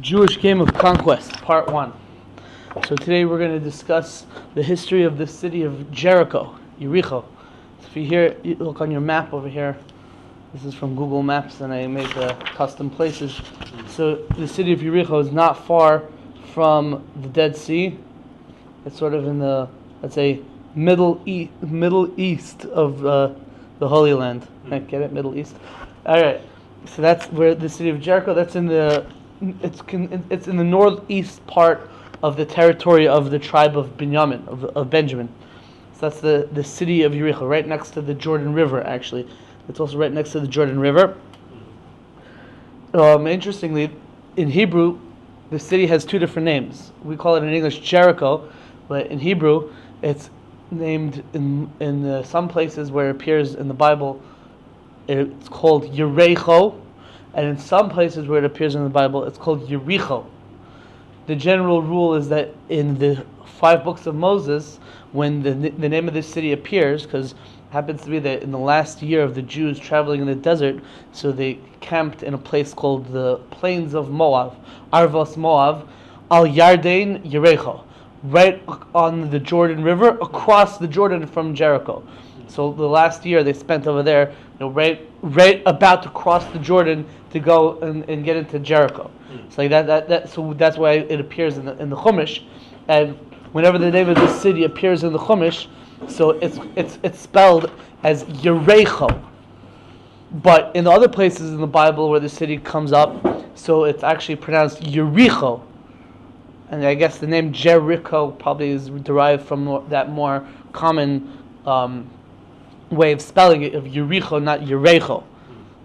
Jewish game of conquest, part 1. So today we're going to discuss the history of the city of Jericho, Jericho. So if you look on your map over here. This is from Google Maps, and I made the custom places. So the city of Jericho is not far from the Dead Sea. It's sort of in the, let's say, middle east of the Holy Land. Right, get it? Middle East. All right. So that's where the city of Jericho. It's in the northeast part of the territory of the tribe of Benjamin. Of Benjamin. So that's the city of Jericho, right next to the Jordan River. Actually, it's also right next to the Jordan River. Interestingly, in Hebrew, the city has two different names. We call it in English Jericho, but in Hebrew, it's named in some places where it appears in the Bible. It's called Jericho, and in some places where it appears in the Bible, it's called Jericho. The general rule is that in the 5 books of Moses, when the name of this city appears, because it happens to be that in the last year of the Jews traveling in the desert, so they camped in a place called the Plains of Moab, Arvos Moab, Al Yarden Jericho, right on the Jordan River, across the Jordan from Jericho. So the last year they spent over there, right about to cross the Jordan to go and get into Jericho. So like that. So that's why it appears in the Chumash, and whenever the name of the city appears in the Chumash, so it's spelled as Jericho. But in the other places in the Bible where the city comes up, so it's actually pronounced Jericho. And I guess the name Jericho probably is derived from that more common way of spelling it, of Jericho, not Jericho.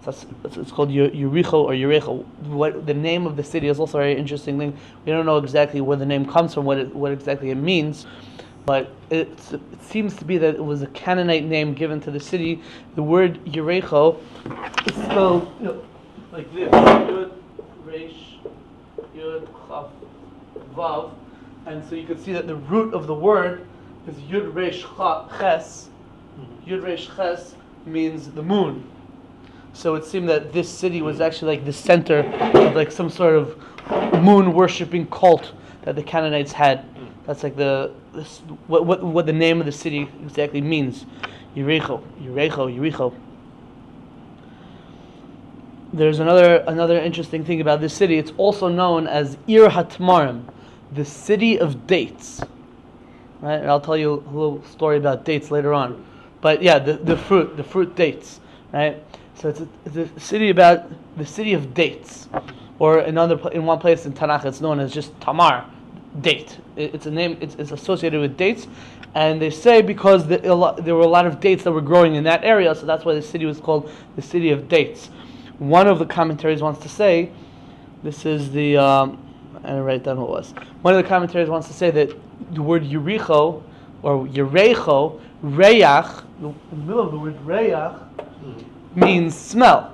So it's called Jericho or Jericho. What the name of the city is also a very interesting thing. We don't know exactly where the name comes from, what exactly it means, but it seems to be that it was a Canaanite name given to the city. The word Jericho is spelled like this: Yud, Resh, Yud, Chaf, Vav, and so you can see that the root of the word is Yud, Resh, Ches. Yud, Resh, Ches means the moon. So it seemed that this city was actually like the center of like some sort of moon worshipping cult that the Canaanites had. That's like what the name of the city exactly means. Jericho. There's another interesting thing about this city. It's also known as Ir HaTmarim, the city of dates. Right? And I'll tell you a little story about dates later on. But yeah, the fruit dates, right? So it's a city about the city of dates, or in one place in Tanakh it's known as just Tamar, date. It's a name. It's associated with dates, and they say because there were a lot of dates that were growing in that area, so that's why the city was called the city of dates. One of the commentaries wants to say, this is the I didn't write down what it was. One of the commentaries wants to say that the word Jericho or Jericho, Reyach, in the middle of the word Reyach, means smell,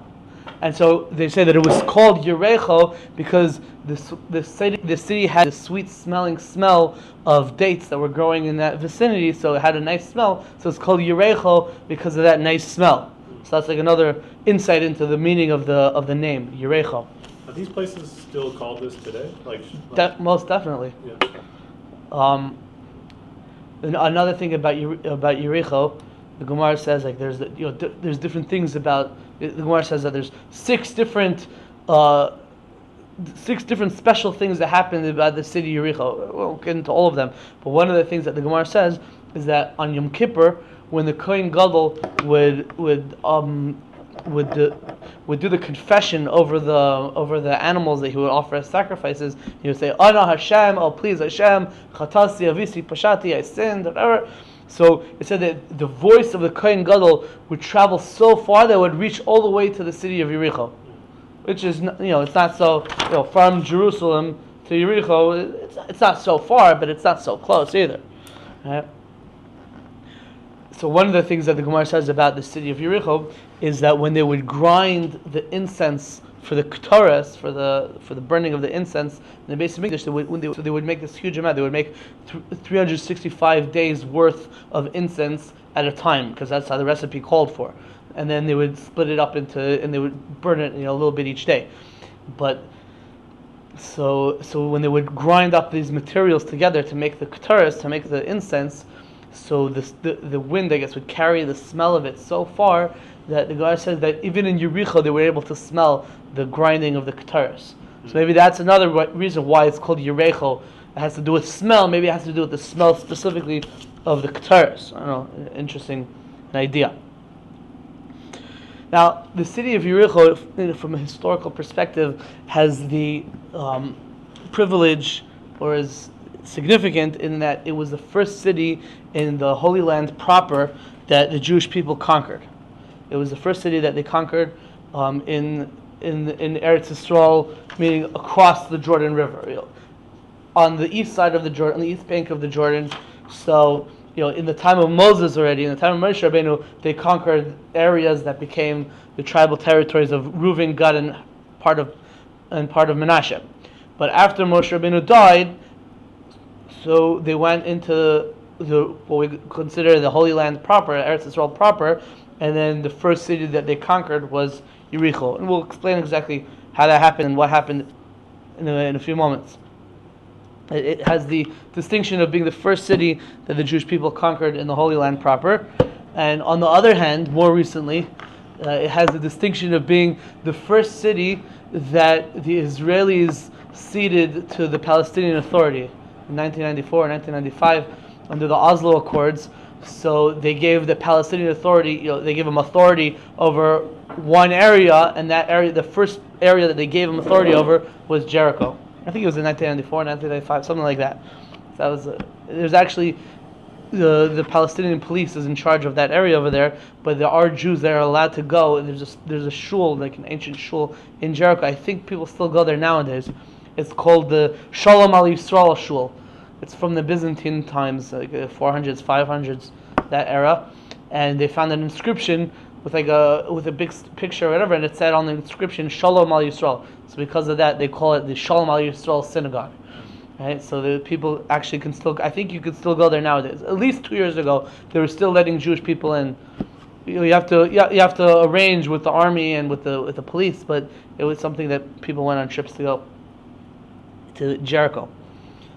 and so they say that it was called Jericho because the city had a sweet smelling smell of dates that were growing in that vicinity, so it had a nice smell. So it's called Jericho because of that nice smell. So that's like another insight into the meaning of the name Jericho. Are these places still called this today? Most definitely. Yeah. Another thing about Jericho. The Gemara says like there's different things about. The Gemara says that there's six different special things that happened about the city of Jericho. We won't get into all of them, but one of the things that the Gemara says is that on Yom Kippur, when the Kohen Gadol would do the confession over the animals that he would offer as sacrifices, he would say, "Ana Hashem, oh please Hashem, chatasi avisi pashati, I sinned," whatever. So it said that the voice of the Kohen Gadol would travel so far that it would reach all the way to the city of Jericho, which is it's not so from Jerusalem to Jericho. It's not so far, but it's not so close either. Right? So one of the things that the Gemara says about the city of Jericho is that when they would grind the incense for the Ketores, for the burning of the incense in the base of Mikdash, they would make this huge amount. They would make 365 days worth of incense at a time, because that's how the recipe called for. And then they would split it up and they would burn it a little bit each day. But So when they would grind up these materials together to make the kataras, to make the incense, so the wind, I guess, would carry the smell of it so far that the guy says that even in Jericho they were able to smell the grinding of the kataras. So maybe that's another reason why it's called Jericho. It has to do with smell. Maybe it has to do with the smell specifically of the kataras. I don't know. Interesting idea. Now, the city of Jericho, from a historical perspective, has the privilege, or is significant in that it was the first city in the Holy Land proper that the Jewish people conquered. It was the first city that they conquered in Eretz Yisrael, meaning across the Jordan River, on the east side of the Jordan, on the east bank of the Jordan. So, in the time of Moses already, in the time of Moshe Rabbeinu, they conquered areas that became the tribal territories of Reuven, Gad, and part of Menashe. But after Moshe Rabbeinu died, so they went into what we consider the Holy Land proper, Eretz Yisrael proper, and then the first city that they conquered was Jericho. And we'll explain exactly how that happened and what happened in a few moments. It has the distinction of being the first city that the Jewish people conquered in the Holy Land proper. And on the other hand, more recently, it has the distinction of being the first city that the Israelis ceded to the Palestinian Authority in 1994 and 1995 under the Oslo Accords. So they gave the Palestinian Authority, they gave them authority over one area, and that area, the first area that they gave them authority over was Jericho. I think it was in 1994, 1995, something like that. That was there's actually the Palestinian police is in charge of that area over there, but there are Jews that are allowed to go. And there's a shul, like an ancient shul in Jericho. I think people still go there nowadays. It's called the Shalom Al Yisrael shul. It's from the Byzantine times, like 400s, 500s, that era, and they found an inscription with a big picture or whatever, and it said on the inscription Shalom Al Yisrael. So because of that, they call it the Shalom Al Yisrael synagogue. Right? So the people actually can still, I think you could still go there nowadays. At least 2 years ago, they were still letting Jewish people in. You have to arrange with the army and with the police, but it was something that people went on trips to go to Jericho.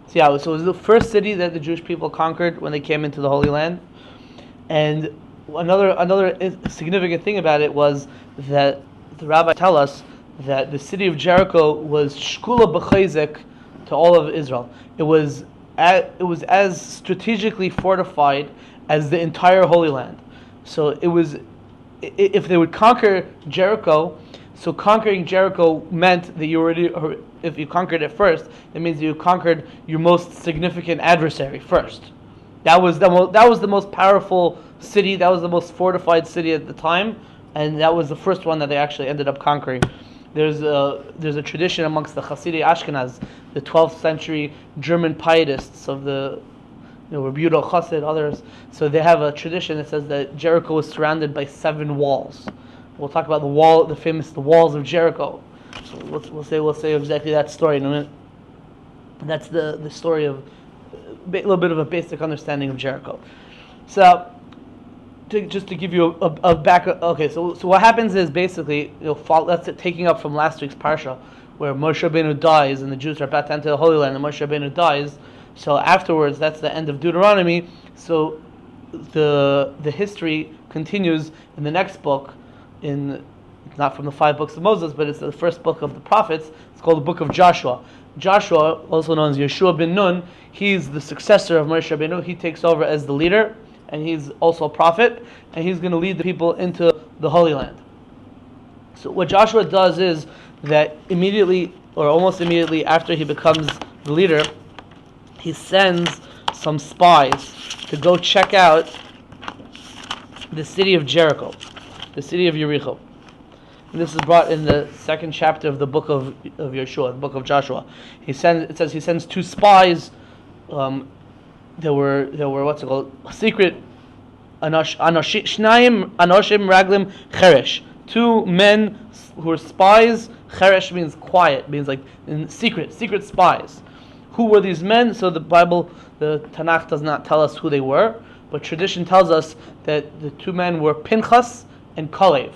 So it was the first city that the Jewish people conquered when they came into the Holy Land. And another significant thing about it was that the rabbis tell us that the city of Jericho was shkula b'chayzik to all of Israel. It was as strategically fortified as the entire Holy Land. So it was, if they would conquer Jericho, so conquering Jericho meant that you already, or if you conquered it first, that means you conquered your most significant adversary first. That was the most powerful city. That was the most fortified city at the time, and that was the first one that they actually ended up conquering. There's a tradition amongst the Hasidei Ashkenaz, the 12th century German pietists of the Rabbi Yehuda Chassid, others. So they have a tradition that says that Jericho was surrounded by 7 walls. We'll talk about the famous walls of Jericho. So we'll say exactly that story in a minute. That's the story of a little bit of a basic understanding of Jericho. So, just to give you a back. Okay, so what happens is basically that's it, taking up from last week's parsha, where Moshe Rabbeinu dies and the Jews are about to enter the Holy Land, and Moshe Rabbeinu dies. So afterwards, that's the end of Deuteronomy. So the history continues in the next book, not from the 5 books of Moses, but it's the first book of the prophets. It's called the book of Joshua. Joshua, also known as Yeshua ben Nun, he's the successor of Moshe Rabbeinu. He takes over as the leader, and he's also a prophet, and he's going to lead the people into the Holy Land. So what Joshua does is that immediately, or almost immediately after he becomes the leader, he sends some spies to go check out the city of Jericho, the city of Jericho. And this is brought in the 2nd chapter of the book of Yeshua, the book of Joshua. It says he sends 2 spies. There were what's it called? Secret Shnayim Anoshim Raglim Cheresh. 2 men who are spies. Cheresh means quiet, means like in secret spies. Who were these men? So the Bible, the Tanakh does not tell us who they were, but tradition tells us that the 2 men were Pinchas and Kalev.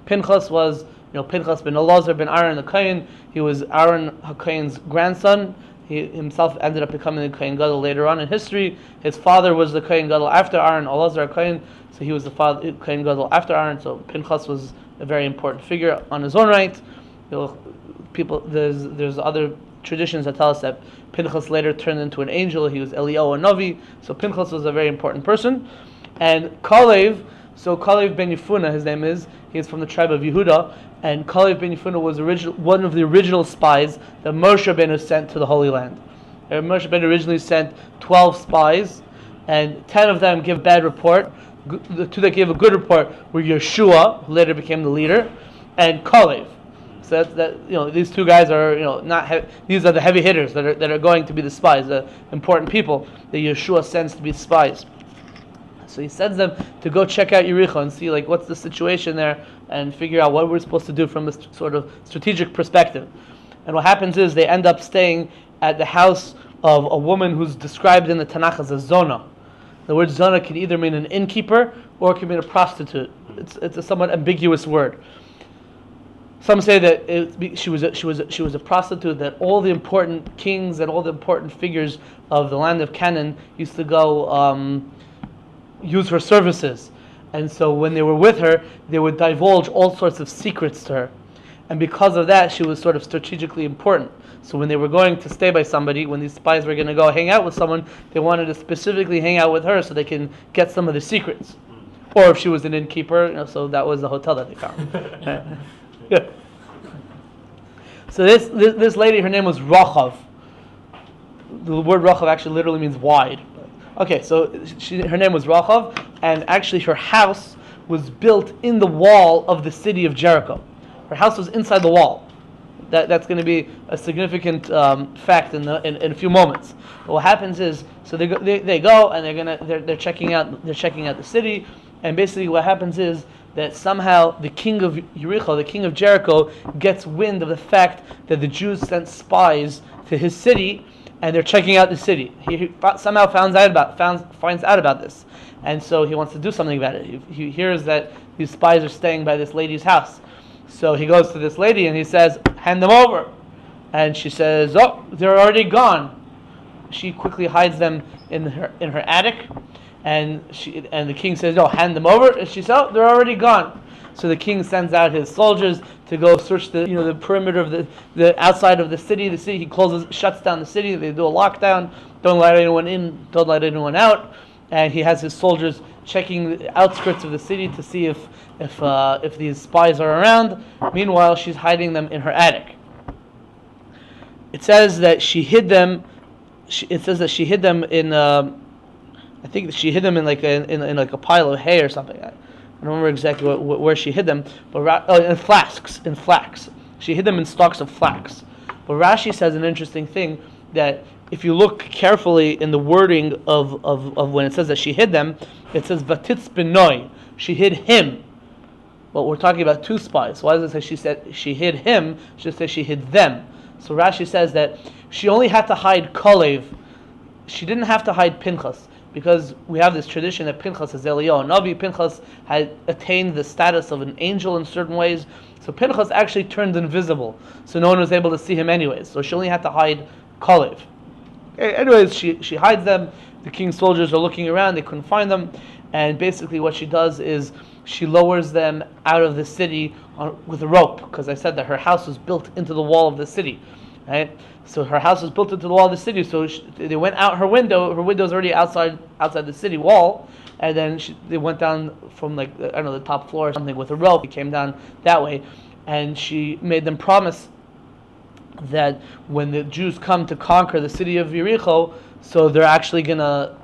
Pinchas was Pinchas ben Elazar ben Aaron the Kohen. He was Aaron HaKohen's grandson. He himself ended up becoming the Kohen Gadol later on in history. His father was the Kohen Gadol after Aaron, Elazar Kohen, so he was the father Kohen Gadol after Aaron. So Pinchas was a very important figure on his own right. There's other traditions that tell us that Pinchas later turned into an angel. He was Eliyahu Navi. So Pinchas was a very important person. And Kalev ben Yefuna, his name is. He is from the tribe of Yehuda. And Kalev ben Yefuna was one of the original spies that Moshe Rabbeinu sent to the Holy Land. Moshe Rabbeinu originally sent 12 spies, and 10 of them give bad report. The two that gave a good report were Yeshua, who later became the leader, and Kalev. So these two guys are these are the heavy hitters that are going to be the spies, the important people that Yeshua sends to be spies. So he sends them to go check out Jericho and see what's the situation there and figure out what we're supposed to do from a sort of strategic perspective. And what happens is they end up staying at the house of a woman who's described in the Tanakh as a zona. The word zona can either mean an innkeeper or it can mean a prostitute. It's a somewhat ambiguous word. Some say that she was a prostitute, that all the important kings and all the important figures of the land of Canaan used to go use her services. And so when they were with her, they would divulge all sorts of secrets to her. And because of that, she was sort of strategically important. So when they were going to stay by somebody, when these spies were going to go hang out with someone, they wanted to specifically hang out with her so they can get some of the secrets. Or if she was an innkeeper, so that was the hotel that they found. Yeah. So this lady, her name was Rachav. The word Rachav actually literally means wide. Okay, so her name was Rachav, and actually her house was built in the wall of the city of Jericho. Her house was inside the wall. That's going to be a significant fact in a few moments. But what happens is, so they go and they're checking out the city, and basically what happens is that somehow the king of Jericho, the king of Jericho, gets wind of the fact that the Jews sent spies to his city, and they're checking out the city. He somehow finds out about this, and so he wants to do something about it. He hears that these spies are staying by this lady's house, so he goes to this lady and he says, "Hand them over," and she says, "Oh, they're already gone." She quickly hides them in her attic, and the king says, "No, hand them over," and she says, "Oh, they're already gone." So the king sends out his soldiers to go search the perimeter of the outside of the city. The city, he shuts down the city. They do a lockdown. Don't let anyone in. Don't let anyone out. And he has his soldiers checking the outskirts of the city to see if these spies are around. Meanwhile, she's hiding them in her attic. It says that she hid them. It says that she hid them in. I think she hid them in a pile of hay or something. I don't remember exactly where she hid them, but in flasks. She hid them in stalks of flax. But Rashi says an interesting thing, that if you look carefully in the wording of when it says that she hid them, it says Vatitz benoi, she hid him. But we're talking about two spies. Why does it say she hid him? She just says she hid them. So Rashi says that she only had to hide Kalev. She didn't have to hide Pinchas, because we have this tradition that Pinchas is Eliyahu Navi. Pinchas had attained the status of an angel in certain ways. So Pinchas actually turned invisible, so no one was able to see him anyways. So she only had to hide Kalev. Okay, anyways, she hides them. The king's soldiers are looking around, they couldn't find them. And basically what she does is she lowers them out of the city with a rope, because I said that her house was built into the wall of the city. Right? So her house was built into the wall of the city, so they went out her window. Her window's already outside the city wall, and then they went down from the top floor or something with a rope. They came down that way, and she made them promise that when the Jews come to conquer the city of Jericho, so they're actually gonna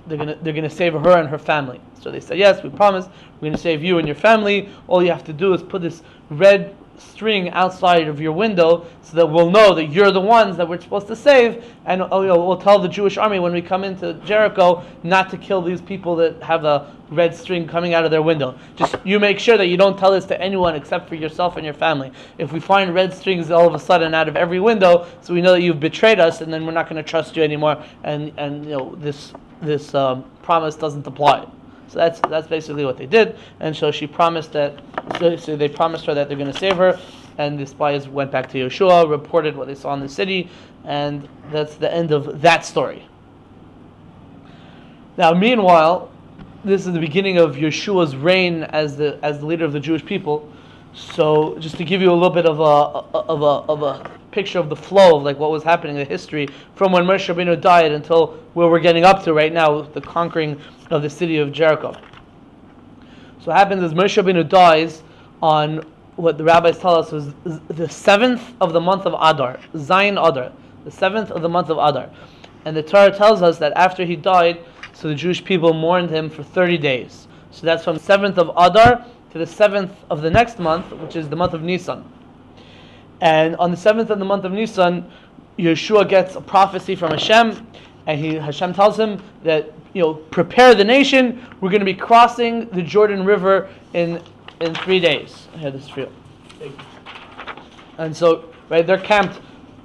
save her and her family. So they said, "Yes, we promise. We're gonna save you and your family. All you have to do is put this red string outside of your window so that we'll know that you're the ones that we're supposed to save, and we'll tell the Jewish army when we come into Jericho not to kill these people that have a red string coming out of their window. Just you make sure that you don't tell this to anyone except for yourself and your family. If we find red strings all of a sudden out of every window, so we know that you've betrayed us, and then we're not going to trust you anymore, and this promise doesn't apply." So that's basically what they did, and so she promised that. So they promised her that they're going to save her, and the spies went back to Yeshua, reported what they saw in the city, and that's the end of that story. Now, meanwhile, this is the beginning of Yeshua's reign as the leader of the Jewish people. So, just to give you a little bit of a picture of the flow of like what was happening in the history from when Moshe Rabbeinu died until where we're getting up to right now, the conquering of the city of Jericho. So, what happens is Moshe Rabbeinu dies on what the rabbis tell us was the 7th of the month of Adar, Zayin Adar, the 7th of the month of Adar. And the Torah tells us that after he died, so the Jewish people mourned him for 30 days. So that's from 7th of Adar to the 7th of the next month, which is the month of Nisan. And on the 7th of the month of Nisan, Yeshua gets a prophecy from Hashem, and Hashem tells him that, prepare the nation, we're going to be crossing the Jordan River in 3 days. I had this for you. And so, right, they're camped,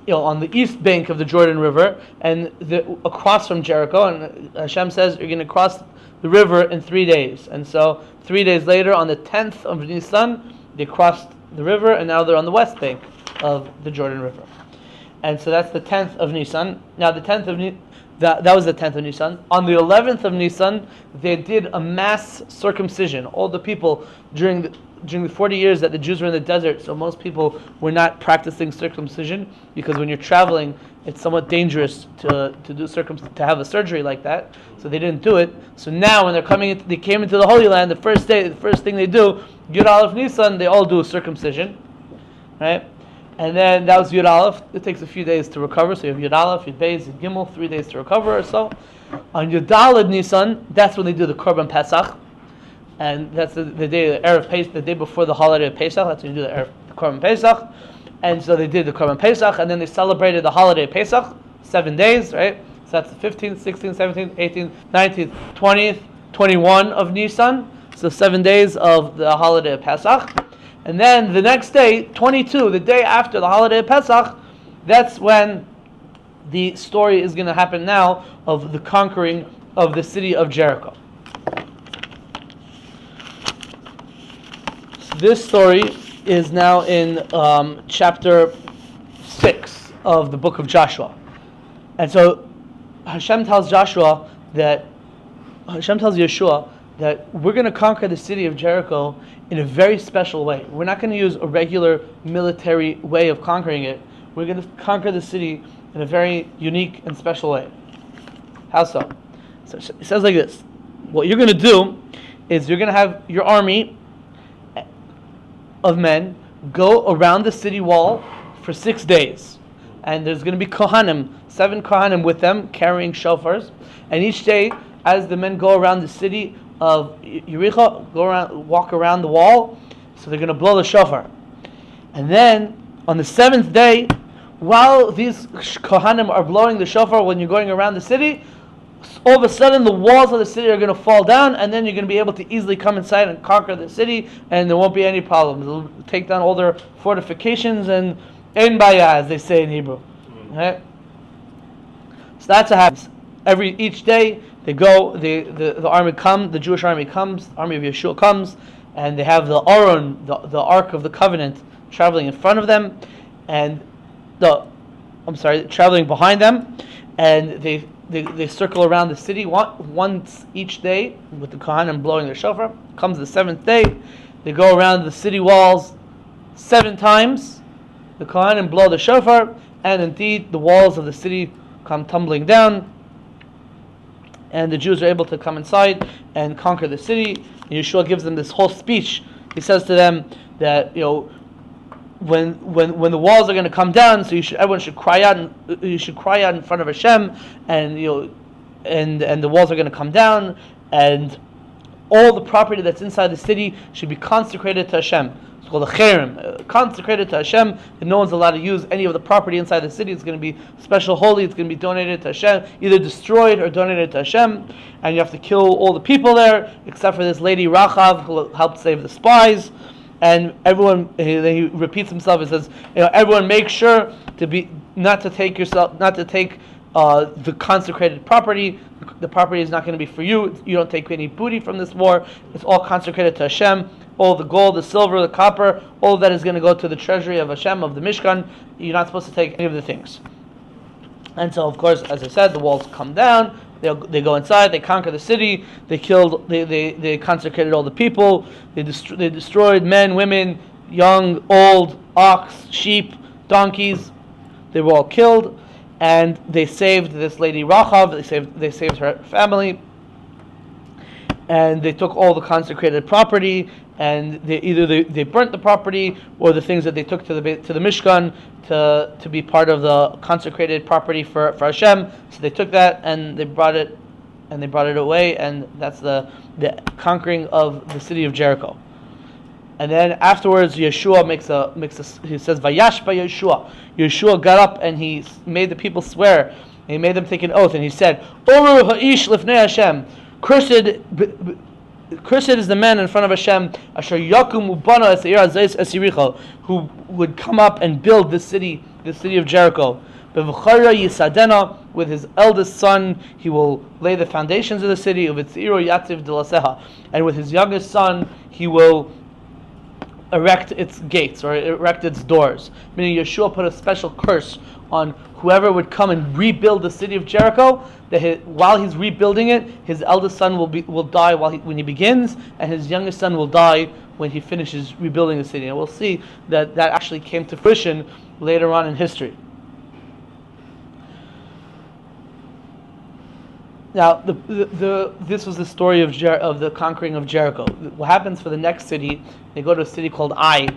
on the east bank of the Jordan River, and across from Jericho. And Hashem says you're going to cross the river in 3 days. And so, 3 days later, on the 10th of Nisan, they crossed the river, and now they're on the west bank of the Jordan River. And so that's the 10th of Nisan. Now, the 10th of that was the 10th of Nisan. On the 11th of Nisan, they did a mass circumcision. All the people during the 40 years that the Jews were in the desert, so most people were not practicing circumcision, because when you're traveling, it's somewhat dangerous to have a surgery like that. So they didn't do it. So now when they came into the Holy Land, the first thing they do, Yud Aleph Nisan, they all do a circumcision, right? And then that was Yud Aleph. It takes a few days to recover. So you have Yud Aleph, Yud Beis, Yud Gimel, 3 days to recover or so. On Yud Daled Nisan, that's when they do the Korban Pesach. And that's the day of Erev Pesach, the day before the holiday of Pesach. That's when you do the Korban Pesach. And so they did the Korban Pesach, and then they celebrated the holiday of Pesach, 7 days, right? So that's the 15th, 16th, 17th, 18th, 19th, 20th, 21 of Nisan. So 7 days of the holiday of Pesach. And then the next day, 22, the day after the holiday of Pesach, that's when the story is going to happen now of the conquering of the city of Jericho. So this story is now in chapter 6 of the book of Joshua. And so Hashem tells Yeshua that we're going to conquer the city of Jericho in a very special way. We're not going to use a regular military way of conquering it. We're going to conquer the city in a very unique and special way. How so? So it says like this. What you're going to do is you're going to have your army of men go around the city wall for 6 days. And there's going to be Kohanim, 7 Kohanim with them carrying shofars. And each day, as the men go around the city of Jericho, walk around the wall, so they're going to blow the shofar. And then on the 7th day, while these Kohanim are blowing the shofar when you're going around the city, all of a sudden the walls of the city are going to fall down, and then you're going to be able to easily come inside and conquer the city, and there won't be any problems. It'll take down all their fortifications, and ein baya, as they say in Hebrew. Right? So that's what happens. Each day they go, the army comes, the Jewish army comes, the army of Yeshua comes, and they have the Aron, the Ark of the Covenant, traveling in front of them, and traveling behind them, and they circle around the city once each day with the Kohanim blowing their shofar. Comes the 7th day, they go around the city walls 7 times. The Kohanim blow the shofar, and indeed the walls of the city come tumbling down, and the Jews are able to come inside and conquer the city. And Yeshua gives them this whole speech. He says to them that when the walls are going to come down, so everyone should cry out. You should cry out in front of Hashem, and and the walls are going to come down, and all the property that's inside the city should be consecrated to Hashem. It's called a cherem, consecrated to Hashem, and no one's allowed to use any of the property inside the city. It's going to be special holy. It's going to be donated to Hashem, either destroyed or donated to Hashem. And you have to kill all the people there, except for this lady Rachav, who helped save the spies. And everyone, he repeats himself and says, everyone make sure not to take the consecrated property. The property is not going to be for you. You don't take any booty from this war. It's all consecrated to Hashem. all the gold, the silver, the copper, all of that is going to go to the treasury of Hashem, of the Mishkan. You're not supposed to take any of the things. And so, of course, as I said, the walls come down. They go inside. They conquer the city. They killed. They consecrated all the people. They destroyed men, women, young, old, ox, sheep, donkeys. They were all killed, and they saved this lady Rachav. They saved her family, and they took all the consecrated property. And they burnt the property, or the things that they took to the Mishkan to be part of the consecrated property for Hashem. So they took that and they brought it away, and that's the conquering of the city of Jericho. And then afterwards, Yeshua he says Vayashpa Yeshua. Yeshua got up and he made the people swear. And he made them take an oath, and he said, Oru ha'ish lifnei Hashem. Cursed is the man in front of Hashem, Asher Yakum Ubana es Jericho, who would come up and build the city of Jericho. Bevchara Yisadena, with his eldest son, he will lay the foundations of the city. Uvitziro Yatziv Delaseha, and with his youngest son, he will erect its gates or erect its doors. Meaning, Yeshua put a special curse on whoever would come and rebuild the city of Jericho. That while he's rebuilding it, his eldest son will die when he begins, and his youngest son will die when he finishes rebuilding the city. And we'll see that actually came to fruition later on in history. Now, this was the story of the conquering of Jericho. What happens for the next city? They go to a city called Ai,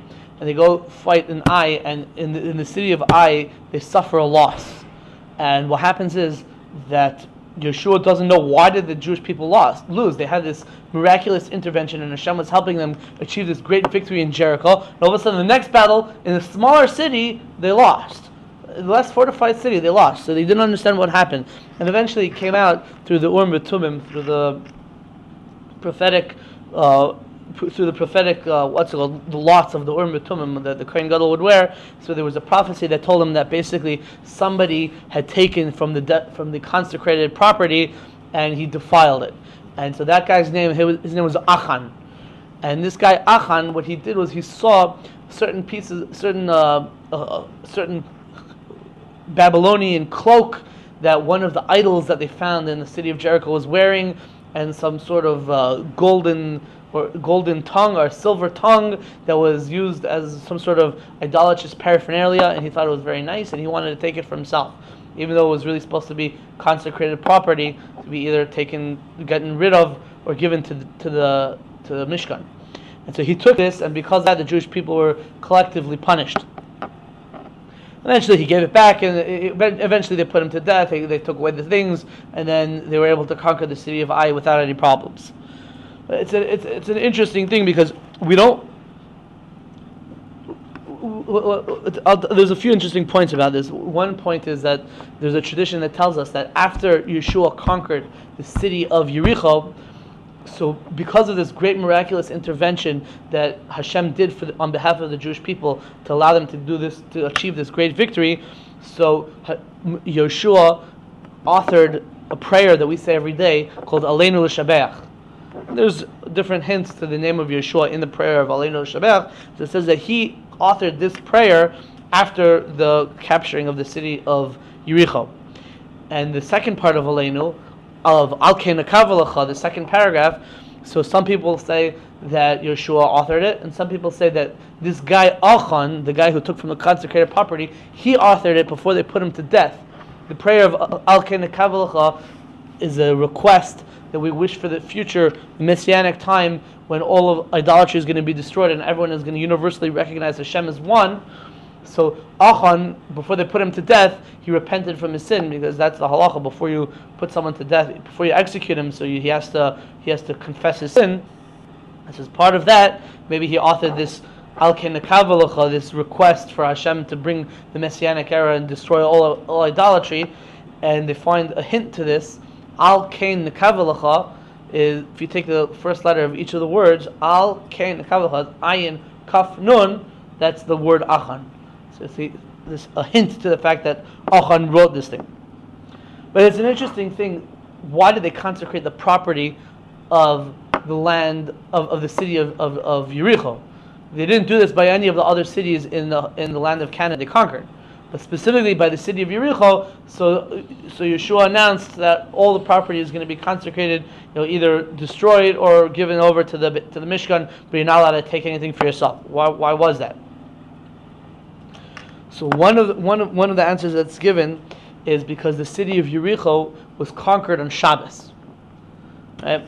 and they go fight in Ai, and in the city of Ai, they suffer a loss. And what happens is that Yeshua doesn't know why did the Jewish people lose. They had this miraculous intervention, and Hashem was helping them achieve this great victory in Jericho. And all of a sudden, the next battle in a smaller city, they lost. The less fortified city, they lost. So they didn't understand what happened. And eventually it came out through the Urim V'Tumim, through the prophetic, the lots of the Urim V'Tumim that the Kohen Gadol would wear. So there was a prophecy that told him that basically somebody had taken from the consecrated property and he defiled it. And so that guy's name, his name was Achan. And this guy Achan, what he did was he saw certain Babylonian cloak that one of the idols that they found in the city of Jericho was wearing, and some sort of golden tongue or silver tongue that was used as some sort of idolatrous paraphernalia, and he thought it was very nice, and he wanted to take it for himself, even though it was really supposed to be consecrated property to be either gotten rid of or given to the Mishkan. And so he took this, and because of that, the Jewish people were collectively punished. Eventually he gave it back, and eventually they put him to death. They took away the things, and then they were able to conquer the city of Ai without any problems. It's an interesting thing because we don't. There's a few interesting points about this. One point is that there's a tradition that tells us that after Yeshua conquered the city of Jericho, so because of this great miraculous intervention that Hashem did on behalf of the Jewish people to allow them to do this, to achieve this great victory, so Yeshua authored a prayer that we say every day called Aleinu L'Shabeach. There's different hints to the name of Yeshua in the prayer of Aleinu L'Shabeach. So it says that he authored this prayer after the capturing of the city of Jericho. And the second part of Aleinu, of Al Kei Nekav Lecha, the second paragraph, so some people say that Yeshua authored it, and some people say that this guy Achan, the guy who took from the consecrated property, he authored it before they put him to death. The prayer of Al Kei Nekav Lecha is a request that we wish for the future messianic time when all of idolatry is going to be destroyed and everyone is going to universally recognize Hashem as one. So Achan, before they put him to death, he repented from his sin, because that's the halacha. Before you put someone to death, before you execute him, so he has to confess his sin. As part of that, maybe he authored this Al Kei Nekav Lecha, this request for Hashem to bring the messianic era and destroy all idolatry. And they find a hint to this. Al Kei Nekav Lecha is, if you take the first letter of each of the words, Al Kei Nekav Lecha, Ayin Kaf Nun, that's the word Achan. So see, there's a hint to the fact that Achan wrote this thing. But it's an interesting thing. Why did they consecrate the property of the land of the city of Jericho. They didn't do this by any of the other cities in the land of Canaan they conquered, but specifically by the city of Jericho. So Yeshua announced that all the property is going to be consecrated, either destroyed or given over to the Mishkan, but you're not allowed to take anything for yourself. Why was that? So one of the answers that's given is because the city of Jericho was conquered on Shabbos. Right?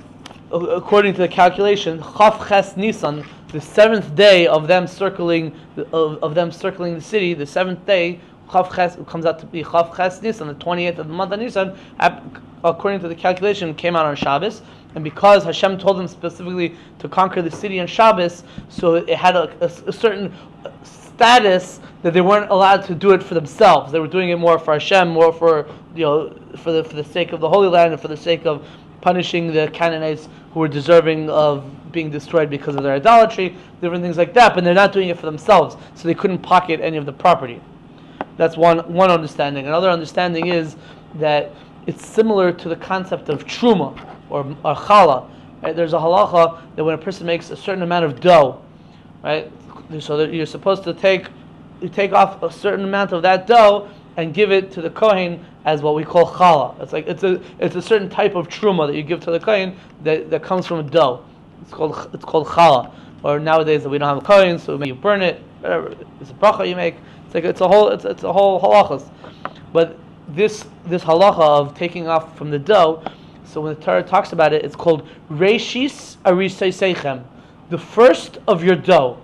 According to the calculation, Chav Ches Nisan, the seventh day of them circling the city, the seventh day, Chav Ches comes out to be Chav Ches Nisan, the 28th of the month of Nisan. According to the calculation, came out on Shabbos, and because Hashem told them specifically to conquer the city on Shabbos, so it had a certain status that they weren't allowed to do it for themselves. They were doing it more for Hashem, more for the sake of the Holy Land and for the sake of punishing the Canaanites who were deserving of being destroyed because of their idolatry, different things like that. But they're not doing it for themselves, so they couldn't pocket any of the property. That's one understanding. Another understanding is that it's similar to the concept of truma or challah. Right? There's a halacha that when a person makes a certain amount of dough, right? So that you're supposed to take off a certain amount of that dough and give it to the kohen as what we call challah. It's a certain type of truma that you give to the kohen that comes from a dough. It's called challah. Or nowadays that we don't have a kohen, so maybe you burn it. Whatever, it's a bracha you make. It's a whole halachas. But this halacha of taking off from the dough. So when the Torah talks about it, it's called reishis ariseisechem, the first of your dough.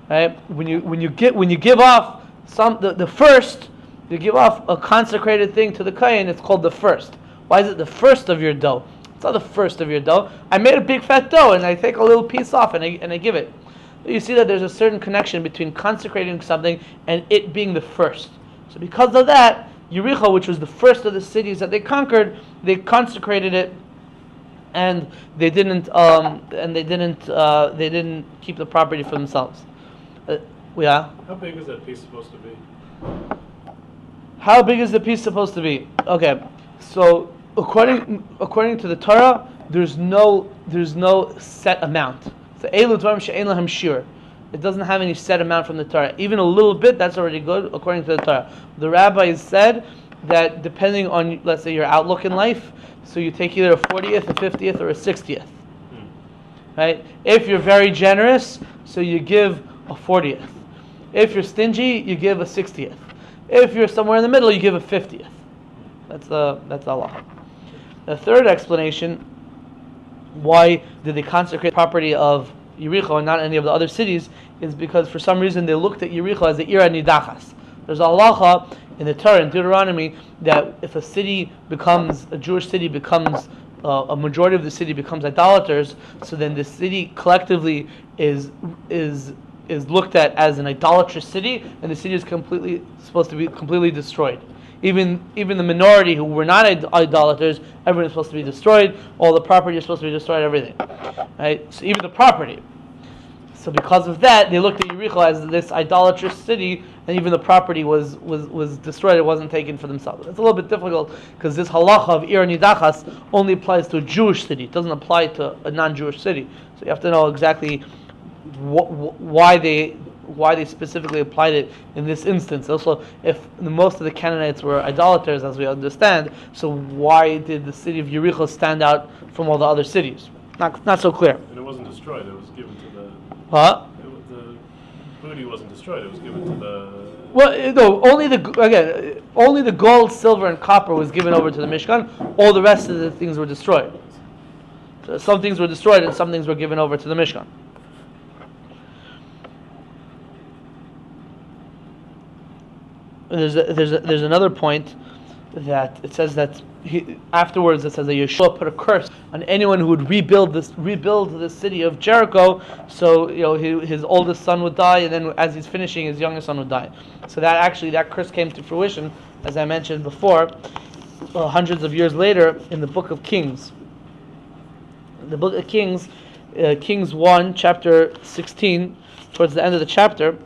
Right? When you give off the first, you give off a consecrated thing to the kohen. It's called the first. Why is it the first of your dough? It's not the first of your dough. I made a big fat dough and I take a little piece off and I give it. You see that there's a certain connection between consecrating something and it being the first. So because of that, Jericho, which was the first of the cities that they conquered, they consecrated it, and they didn't keep the property for themselves. Yeah. How big is that piece supposed to be? How big is the piece supposed to be? Okay, so according to the Torah, there's no set amount. So elu dvarim she'ein lahem shir. It doesn't have any set amount from the Torah. Even a little bit, that's already good according to the Torah. The rabbis said that depending on, let's say, your outlook in life, so you take either a 40th, a 50th, or a 60th. Right? If you're very generous, so you give a 40th. If you're stingy, you give a 60th. If you're somewhere in the middle, you give a 50th. That's Allah. The third explanation, why did they consecrate property of Jericho and not any of the other cities, is because for some reason they looked at Jericho as the ira nidachas. There's a halacha in the Torah, in Deuteronomy, that if a Jewish city becomes a majority of the city becomes idolaters, so then the city collectively is looked at as an idolatrous city, and the city is supposed to be completely destroyed. Even the minority who were not idolaters, everyone is supposed to be destroyed. All the property is supposed to be destroyed. Everything, right? So even the property. So because of that, they looked at Jericho as this idolatrous city, and even the property was destroyed. It wasn't taken for themselves. It's a little bit difficult because this halacha of ir nidachas only applies to a Jewish city. It doesn't apply to a non-Jewish city. So you have to know exactly why they specifically applied it in this instance. Also, if most of the Canaanites were idolaters, as we understand, so why did the city of Jericho stand out from all the other cities? Not so clear. And it wasn't destroyed. It was given to the. Huh? The booty wasn't destroyed. It was given to the. Well, no. Only the gold, silver, and copper was given over to the Mishkan. All the rest of the things were destroyed. So some things were destroyed, and some things were given over to the Mishkan. There's another point that it says that afterwards it says that Yeshua put a curse on anyone who would rebuild the city of Jericho. So his oldest son would die, and then as he's finishing, his youngest son would die. So that curse came to fruition, as I mentioned before, hundreds of years later in the Book of Kings. The Book of Kings, Kings 1, chapter 16, towards the end of the chapter.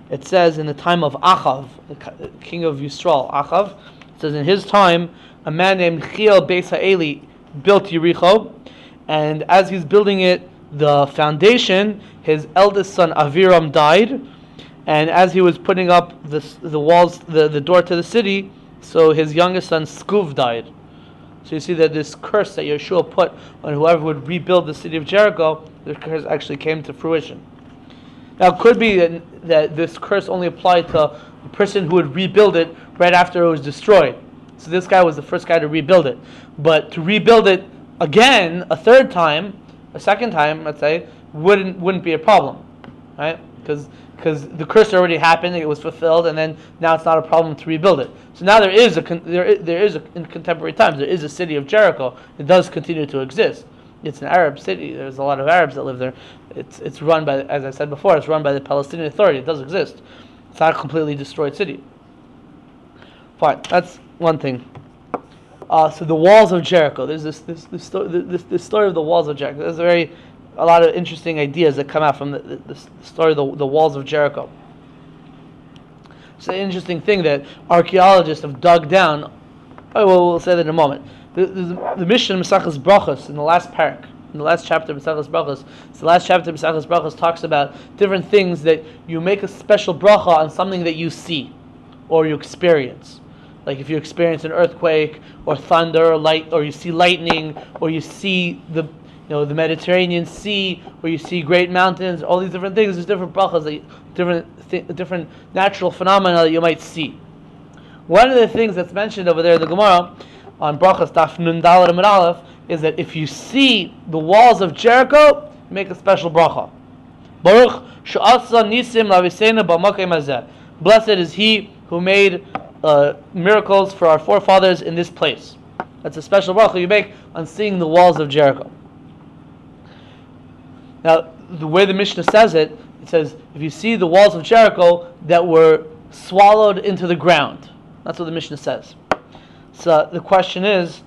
It says in the time of Achav, the king of Yisrael, Achav, it says in his time, a man named Chiel Beis Ha'eli built Jericho, and as he's building it, the foundation, his eldest son Aviram died, and as he was putting up the walls, the door to the city, so his youngest son Skuv died. So you see that this curse that Yeshua put on whoever would rebuild the city of Jericho, the curse actually came to fruition. Now it could be that this curse only applied to the person who would rebuild it right after it was destroyed. So this guy was the first guy to rebuild it. But to rebuild it again, a second time, let's say, wouldn't be a problem, right? Because the curse already happened, it was fulfilled, and then now it's not a problem to rebuild it. So now there is in contemporary times there is a city of Jericho. It does continue to exist. It's an Arab city. There's a lot of Arabs that live there. It's run by, as I said before, it's run by the Palestinian Authority. It does exist. It's not a completely destroyed city. Fine, that's one thing. So the walls of Jericho. There's this story of the walls of Jericho. There's a lot of interesting ideas that come out from the story of the walls of Jericho. It's an interesting thing that archaeologists have dug down. Oh, well, we'll say that in a moment. The Mishnah in Mesachas Brachos, in the last parak, in the last chapter of Mesachas Brachos, the last chapter of Mesachas Brachos talks about different things that you make a special bracha on something that you see or you experience. Like if you experience an earthquake or thunder or light, or you see lightning, or you see the Mediterranean Sea, or you see great mountains, all these different things. There's different brachas, different natural phenomena that you might see. One of the things that's mentioned over there in the Gemara on brachas Daf Nun Daled Amud Aleph is that if you see the walls of Jericho, make a special bracha. Baruch she'asa nisim laviseinu b'makom hazeh. Blessed is he who made miracles for our forefathers in this place. That's a special bracha you make on seeing the walls of Jericho. Now, the way the Mishnah says it says, if you see the walls of Jericho that were swallowed into the ground. That's what the Mishnah says. So the question is,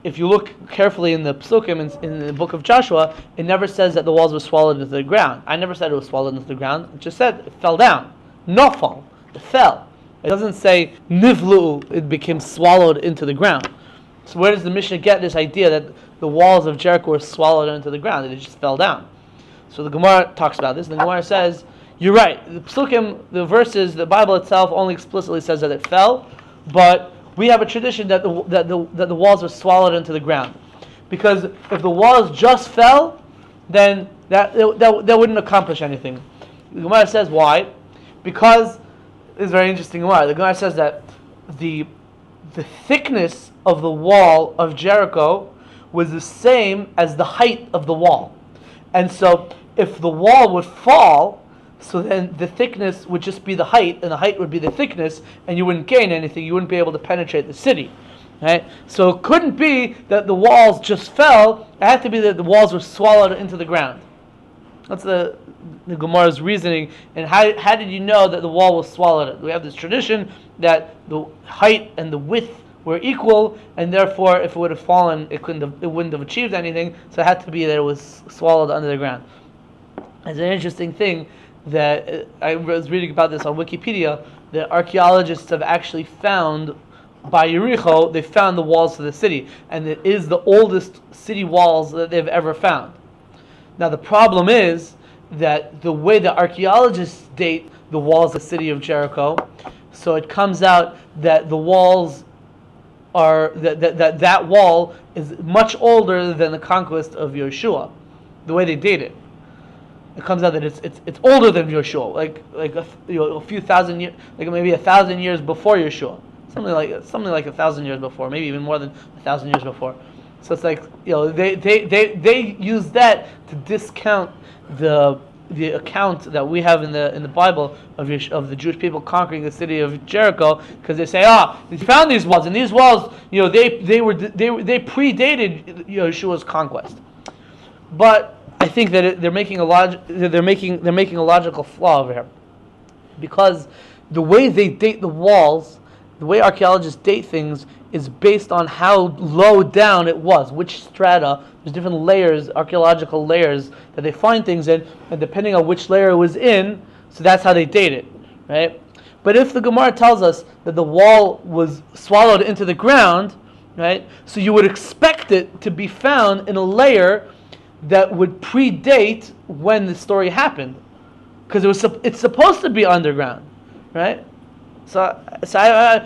if you look carefully in the Psukim, in the book of Joshua, it never says that the walls were swallowed into the ground. I never said it was swallowed into the ground. It just said it fell down. Nofal. It fell. It doesn't say nivlu, it became swallowed into the ground. So where does the Mishnah get this idea that the walls of Jericho were swallowed into the ground, that it just fell down? So the Gemara talks about this, and the Gemara says, you're right, the Psukim, the verses, the Bible itself only explicitly says that it fell, but we have a tradition that the walls were swallowed into the ground. Because if the walls just fell, then that wouldn't accomplish anything. The Gemara says why? Because it's very interesting Gemara. The Gemara says that the thickness of the wall of Jericho was the same as the height of the wall. And so if the wall would fall, so then the thickness would just be the height, and the height would be the thickness, and you wouldn't gain anything. You wouldn't be able to penetrate the city. Right? So it couldn't be that the walls just fell. It had to be that the walls were swallowed into the ground. That's the Gemara's reasoning. And how did you know that the wall was swallowed? We have this tradition that the height and the width were equal, and therefore if it would have fallen, it wouldn't have achieved anything. So it had to be that it was swallowed under the ground. It's an interesting thing that I was reading about this on Wikipedia. The archaeologists have actually found, by Jericho, they found the walls of the city, and it is the oldest city walls that they've ever found. Now the problem is that the way the archaeologists date the walls of the city of Jericho, so it comes out that the walls are that wall is much older than the conquest of Yeshua. The way they date it, it comes out that it's older than Yeshua, like a few thousand years, like maybe 1,000 years before Yeshua, something like 1,000 years before, maybe even more than 1,000 years before. So it's like they use that to discount the account that we have in the Bible of the Jewish people conquering the city of Jericho, because they say, they found these walls, and these walls, they predated Yeshua's conquest. But I think that they're making a logical flaw over here, because the way they date the walls, the way archaeologists date things, is based on how low down it was, which strata. There's different layers, archaeological layers, that they find things in, and depending on which layer it was in, so that's how they date it, right? But if the Gemara tells us that the wall was swallowed into the ground, right? So you would expect it to be found in a layer that would predate when the story happened, because it's supposed to be underground, right? So they're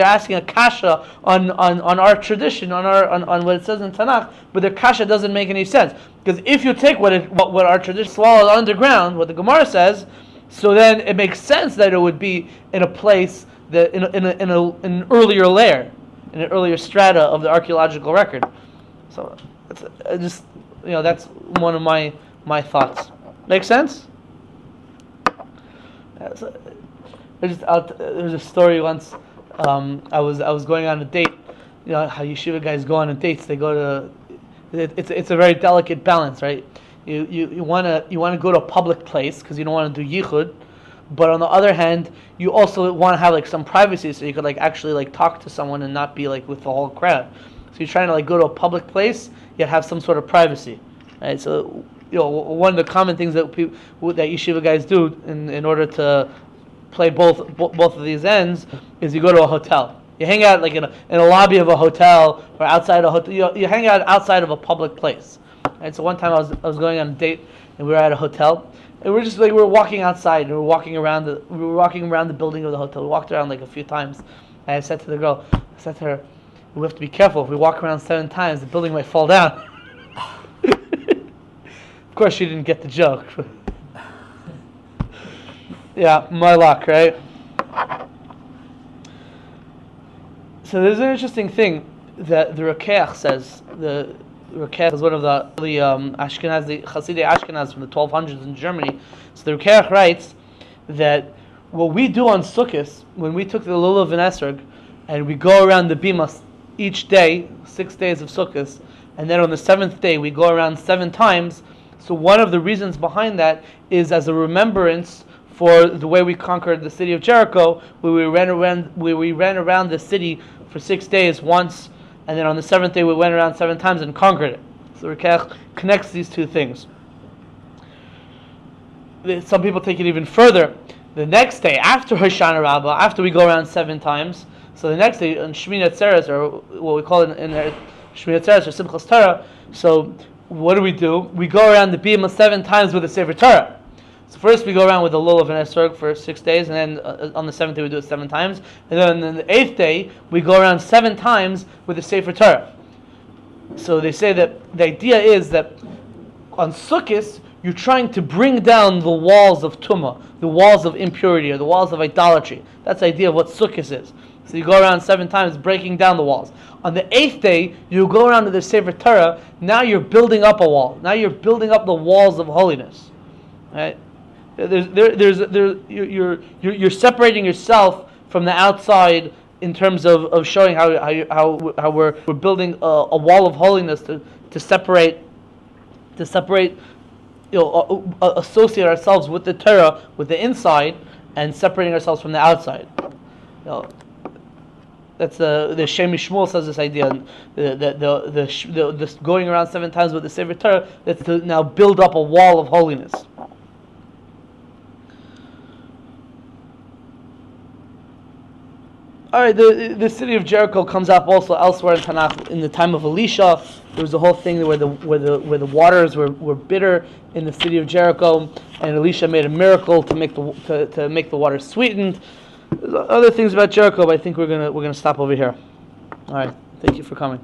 asking a kasha on our tradition, on what it says in Tanakh, but their kasha doesn't make any sense, because if you take what our tradition swallows underground, what the Gemara says, so then it makes sense that it would be in a place that in an earlier layer, in an earlier strata of the archaeological record. So that's one of my thoughts. Make sense? There was a story once. I was going on a date. You know how yeshiva guys go on dates. They go to. It's a very delicate balance, right? You want to go to a public place because you don't want to do yichud, but on the other hand, you also want to have like some privacy, so you could like actually like talk to someone and not be like with the whole crowd. So you're trying to like go to a public place, you have some sort of privacy, right? So one of the common things that yeshiva guys do in order to play both of these ends is you go to a hotel. You hang out like in a lobby of a hotel or outside a hotel. You hang out outside of a public place. And so one time I was going on a date and we were at a hotel and we were walking outside and we were walking around the building of the hotel. We walked around like a few times. And I said to her, we have to be careful. If we walk around 7 times, the building might fall down. Of course, she didn't get the joke. Yeah, my luck, right? So there's an interesting thing that the Rokeach says. The Rokeach is one of the Ashkenazi, Hasidei Ashkenaz from the 1200s in Germany. So the Rokeach writes that what we do on Sukkot, when we took the Lulav and Esrog, and we go around the Bima each day, 6 days of Sukkot, and then on the 7th day we go around 7 times. So one of the reasons behind that is as a remembrance for the way we conquered the city of Jericho, where we ran around the city for 6 days once, and then on the 7th day we went around 7 times and conquered it. So Rekach connects these two things. Some people take it even further. The next day, after Hoshana Rabbah, after we go around 7 times, so the next day on Shmini Atzeres, or what we call it in Shmini Atzeres or Simchas Torah, so what do? We go around the Bima 7 times with the Sefer Torah. So first we go around with the Lulav and Esrog for 6 days, and then on the 7th day we do it 7 times, and then on the 8th day we go around 7 times with the Sefer Torah. So they say that the idea is that on Sukkot you're trying to bring down the walls of Tumah, the walls of impurity, or the walls of idolatry. That's the idea of what Sukkot is. So you go around 7 times breaking down the walls. On the 8th day, you go around to the Sefer Torah. Now you're building up a wall. Now you're building up the walls of holiness. Right? You're separating yourself from the outside in terms of showing how we're building a wall of holiness to separate associate ourselves with the Torah, with the inside, and separating ourselves from the outside. That's the Shem Shmuel says this idea that the going around 7 times with the Sefer Torah, that's to now build up a wall of holiness. All right, the city of Jericho comes up also elsewhere in Tanakh. In the time of Elisha, there was a whole thing where the waters were bitter in the city of Jericho, and Elisha made a miracle to make the water sweetened. There's other things about Jericho, but I think we're gonna stop over here. All right, thank you for coming.